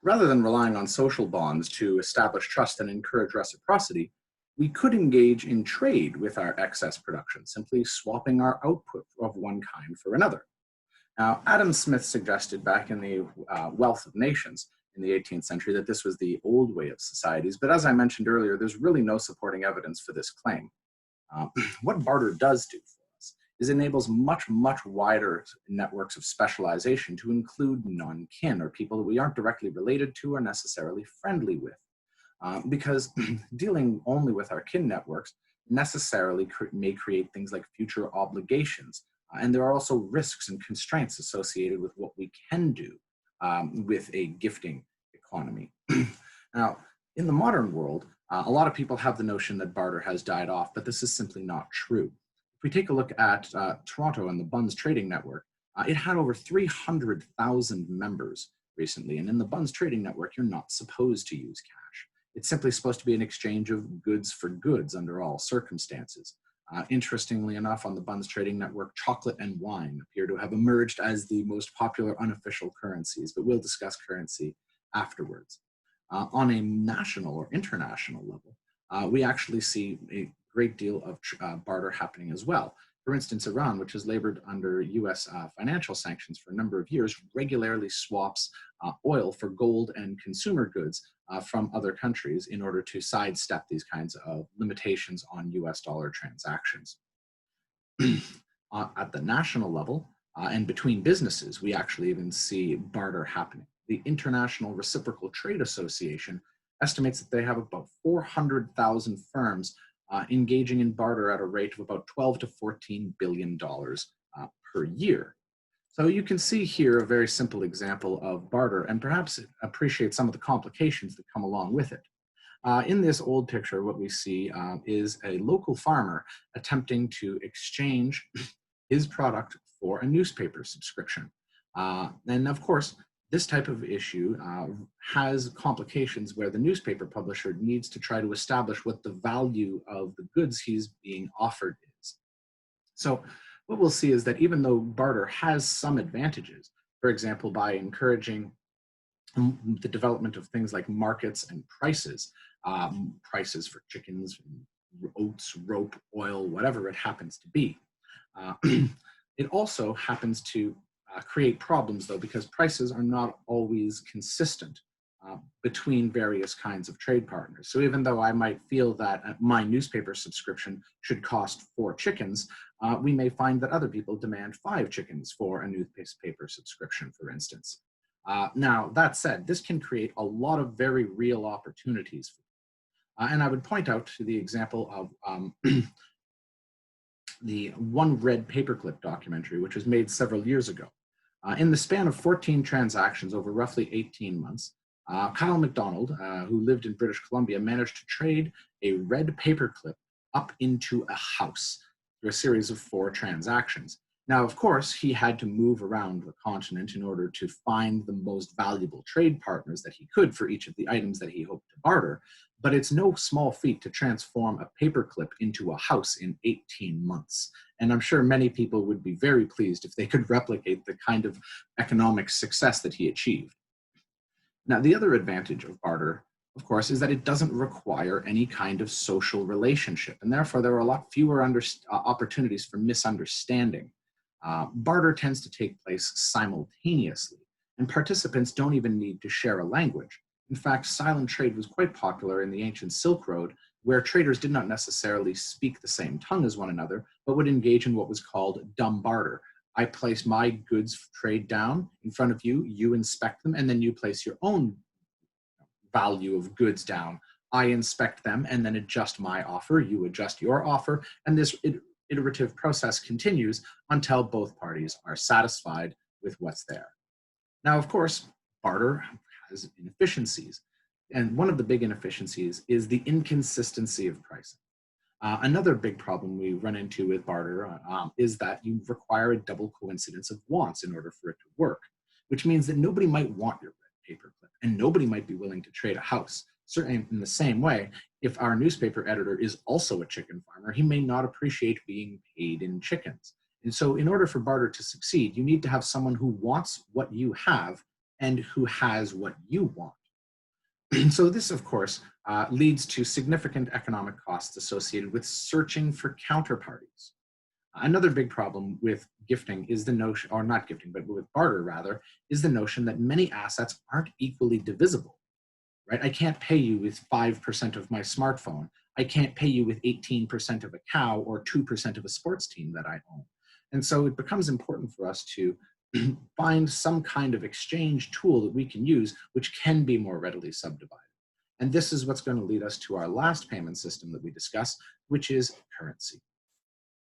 Rather than relying on social bonds to establish trust and encourage reciprocity, we could engage in trade with our excess production, simply swapping our output of one kind for another. Now, Adam Smith suggested back in the Wealth of Nations in the 18th century that this was the old way of societies, but as I mentioned earlier, there's really no supporting evidence for this claim. What barter does do for us is enables much wider networks of specialization to include non-kin, or people that we aren't directly related to or necessarily friendly with. Because dealing only with our kin networks necessarily may create things like future obligations. And there are also risks and constraints associated with what we can do with a gifting economy. Now, in the modern world, a lot of people have the notion that barter has died off, but this is simply not true. If we take a look at Toronto and the Bunds Trading Network, it had over 300,000 members recently. And in the Bunds Trading Network, you're not supposed to use cash. It's simply supposed to be an exchange of goods for goods under all circumstances. Interestingly enough, on the Bunds Trading Network, chocolate and wine appear to have emerged as the most popular unofficial currencies, but we'll discuss currency afterwards. On a national or international level, we actually see a great deal of barter happening as well. For instance, Iran, which has labored under US financial sanctions for a number of years, regularly swaps oil for gold and consumer goods from other countries in order to sidestep these kinds of limitations on US dollar transactions. At the national level and between businesses, we actually even see barter happening. The International Reciprocal Trade Association estimates that they have about 400,000 firms engaging in barter at a rate of about $12 to $14 billion per year. So you can see here a very simple example of barter, and perhaps appreciate some of the complications that come along with it. In this old picture, what we see is a local farmer attempting to exchange his product for a newspaper subscription. And of course, this type of issue has complications where the newspaper publisher needs to try to establish what the value of the goods he's being offered is. So what we'll see is that even though barter has some advantages, for example, by encouraging the development of things like markets and prices, prices for chickens, oats, rope, oil, whatever it happens to be. It also happens to create problems, though, because prices are not always consistent between various kinds of trade partners. So even though I might feel that my newspaper subscription should cost 4 chickens, we may find that other people demand 5 chickens for a newspaper subscription, for instance. Now, that said, this can create a lot of very real opportunities. And I would point out to the example of the One Red Paperclip documentary, which was made several years ago. In the span of 14 transactions over roughly 18 months, Kyle McDonald, who lived in British Columbia, managed to trade a red paperclip up into a house through a series of 4 transactions. Now, of course, he had to move around the continent in order to find the most valuable trade partners that he could for each of the items that he hoped to barter, but it's no small feat to transform a paperclip into a house in 18 months. And I'm sure many people would be very pleased if they could replicate the kind of economic success that he achieved. Now, the other advantage of barter, of course, is that it doesn't require any kind of social relationship, and therefore there are a lot fewer opportunities for misunderstanding. Barter tends to take place simultaneously, and participants don't even need to share a language. In fact, silent trade was quite popular in the ancient Silk Road, where traders did not necessarily speak the same tongue as one another, but would engage in what was called dumb barter. I place my goods trade down in front of you, you inspect them, and then you place your own value of goods down. I inspect them and then adjust my offer, you adjust your offer, and this iterative process continues until both parties are satisfied with what's there. Now, of course, barter has inefficiencies, and one of the big inefficiencies is the inconsistency of pricing. Another big problem we run into with barter is that you require a double coincidence of wants in order for it to work, which means that nobody might want your red paperclip, and nobody might be willing to trade a house. Certainly in the same way, if our newspaper editor is also a chicken farmer, he may not appreciate being paid in chickens. And so in order for barter to succeed, you need to have someone who wants what you have and who has what you want. So this, of course, leads to significant economic costs associated with searching for counterparties. Another big problem with gifting is the notion, or not gifting, but with barter rather, is the notion that many assets aren't equally divisible, right? I can't pay you with 5% of my smartphone. I can't pay you with 18% of a cow or 2% of a sports team that I own. And so it becomes important for us to find some kind of exchange tool that we can use, which can be more readily subdivided. And this is what's going to lead us to our last payment system that we discuss, which is currency.